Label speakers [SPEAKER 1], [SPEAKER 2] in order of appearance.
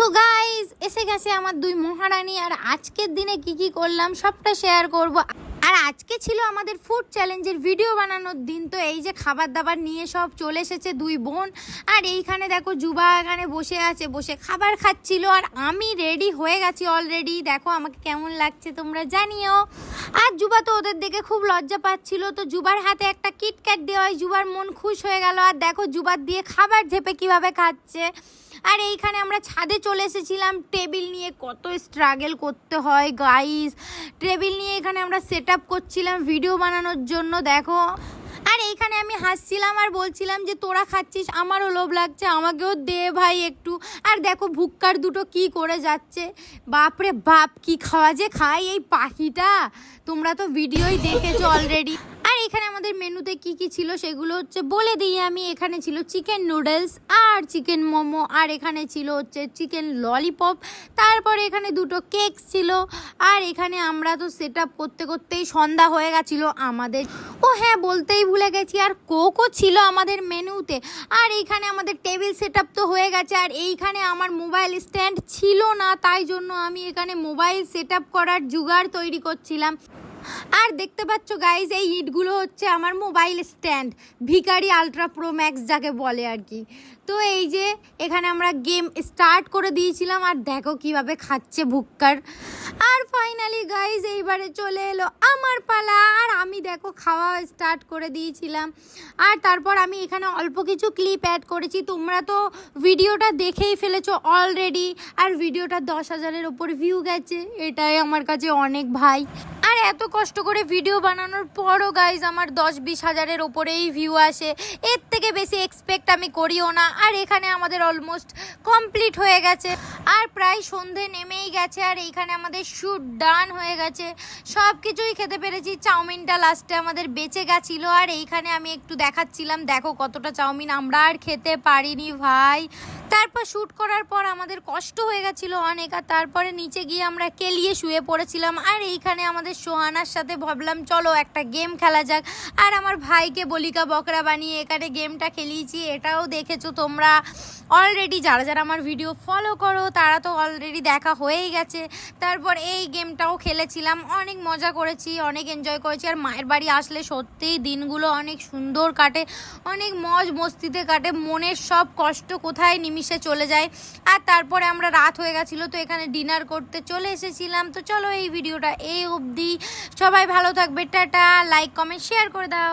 [SPEAKER 1] So guys এসে গেছে আমার দুই মহারানী। আর আজকের দিনে কি কি করলাম সবটা শেয়ার করব। আর আজকে ছিল আমাদের ফুড চ্যালেঞ্জের ভিডিও বানানোর দিন। তো এই যে খাবার দাবার নিয়ে সব চলে এসেছে দুই বোন। আর এইখানে দেখো জুবা এখানে বসে আছে, বসে খাবার খাচ্ছিল। আর আমি রেডি হয়ে গেছি অলরেডি। দেখো আমাকে কেমন লাগছে তোমরা জানিও। আর জুবা তো ওদের দেখে খুব লজ্জা পাচ্ছিল। তো জুবার হাতে একটা কিটক্যাট দেওয়া হয়, জুবার মন খুশ হয়ে গেল। আর দেখো জুবার দিয়ে খাবার ঝেপে কিভাবে খাচ্ছে। আর এইখানে আমরা ছাদে চলে এসেছিলাম টেবিল নিয়ে। কত স্ট্রাগল করতে হয় গাইস, টেবিল নিয়ে এখানে আমরা সেট আপ করছিলাম ভিডিও বানানোর জন্য। দেখো আর এইখানে আমি হাসছিলাম আর বলছিলাম যে তোরা খাচ্ছিস, আমারও লোভ লাগছে, আমাকেও দে ভাই একটু। আর দেখো ভুক্কার দুটো কি করে যাচ্ছে, বাপরে বাপ কি খাওয়া যে খাই এই পাখিটা, তোমরা তো ভিডিওই দেখেছো অলরেডি। আর এখানে আমাদের মেনুতে কি কি ছিল সেগুলো হচ্ছে বলে দিই আমি। এখানে ছিল চিকেন নুডলস আর চিকেন মোমো, আর এখানে ছিল হচ্ছে চিকেন ললিপপ, তারপরে এখানে দুটো কেক ছিল। আর এখানে আমরা তো সেট আপ করতে করতেই সন্ধ্যা হয়ে গেছিলো আমাদের। ও হ্যাঁ বলতেই ভুলে গেছি, আর কোকও ছিল আমাদের মেনুতে। আর এইখানে আমাদের টেবিল সেট আপ তো হয়ে গেছে। আর এইখানে আমার মোবাইল স্ট্যান্ড ছিল না, তাই জন্য আমি এখানে মোবাইল সেট আপ করার জোগাড় তৈরি করছিলাম। আর দেখতে পাচ্ছ গাইজ এই ইটগুলো হচ্ছে আমার মোবাইল স্ট্যান্ড, ভিকারি আলট্রা প্রো ম্যাক্স যাকে বলে আর কি। তো এই যে এখানে আমরা গেম স্টার্ট করে দিয়েছিলাম। আর দেখো কিভাবে খাচ্ছে ভুক্কার। আর ফাইনালি গাইজ এইবারে চলে এলো আমার পালা। আর আমি দেখো খাওয়া স্টার্ট করে দিয়েছিলাম। আর তারপর আমি এখানে অল্প কিছু ক্লিপ অ্যাড করেছি, তোমরা তো ভিডিওটা দেখেই ফেলেছো অলরেডি। আর ভিডিওটা 10,000-এর ওপর ভিউ গেছে, এটাই আমার কাছে অনেক ভাই। আর এত কষ্ট করে ভিডিও বানানোর পরও গাইজ আমার 10-20 হাজারের ওপরেই ভিউ আসে, এর থেকে বেশি এক্সপেক্ট আমি করিও না। আর এখানে আমাদের অলমোস্ট কমপ্লিট হয়ে গেছে, আর প্রায় সন্ধে নেমেই গেছে। আর এইখানে আমাদের শ্যুট ডান হয়ে গেছে, সব কিছুই খেতে পেরেছি। চাউমিনটা লাস্টে আমাদের বেঁচে গেছিলো। আর এইখানে আমি একটু দেখাচ্ছিলাম দেখো কতটা চাউমিন, আমরা আর খেতে পারিনি ভাই। তারপর শ্যুট করার পর আমাদের কষ্ট হয়ে গেছিলো অনেক। আর তারপরে নিচে গিয়ে আমরা কেলিয়ে শুয়ে পড়েছিলাম। আর এইখানে আমাদের সোহানার সাথে ভাবলাম চলো একটা গেম খেলা যাক। আর আমার ভাইকে বলিকা বকরা বানিয়ে এখানে গেমটা খেলিয়েছি, এটাও দেখেছো তোমরা অলরেডি। যারা যারা আমার ভিডিও ফলো করো তারা তো অলরেডি দেখা হয়েই গেছে। তারপর এই গেমটাও খেলেছিলাম, অনেক মজা করেছি, অনেক এনজয় করেছি। আর মায়ের বাড়ি আসলে সত্যিই দিনগুলো অনেক সুন্দর কাটে, অনেক মজ মস্তিতে কাটে, মনের সব কষ্ট কোথায় নিমিষে চলে যায়। আর তারপরে আমরা রাত হয়ে গেছিলো, তো এখানে ডিনার করতে চলে এসেছিলাম। তো চলো এই ভিডিওটা এই অবধি, সবাই ভালো থাকবে, টাটা, লাইক কমেন্ট শেয়ার করে দাও।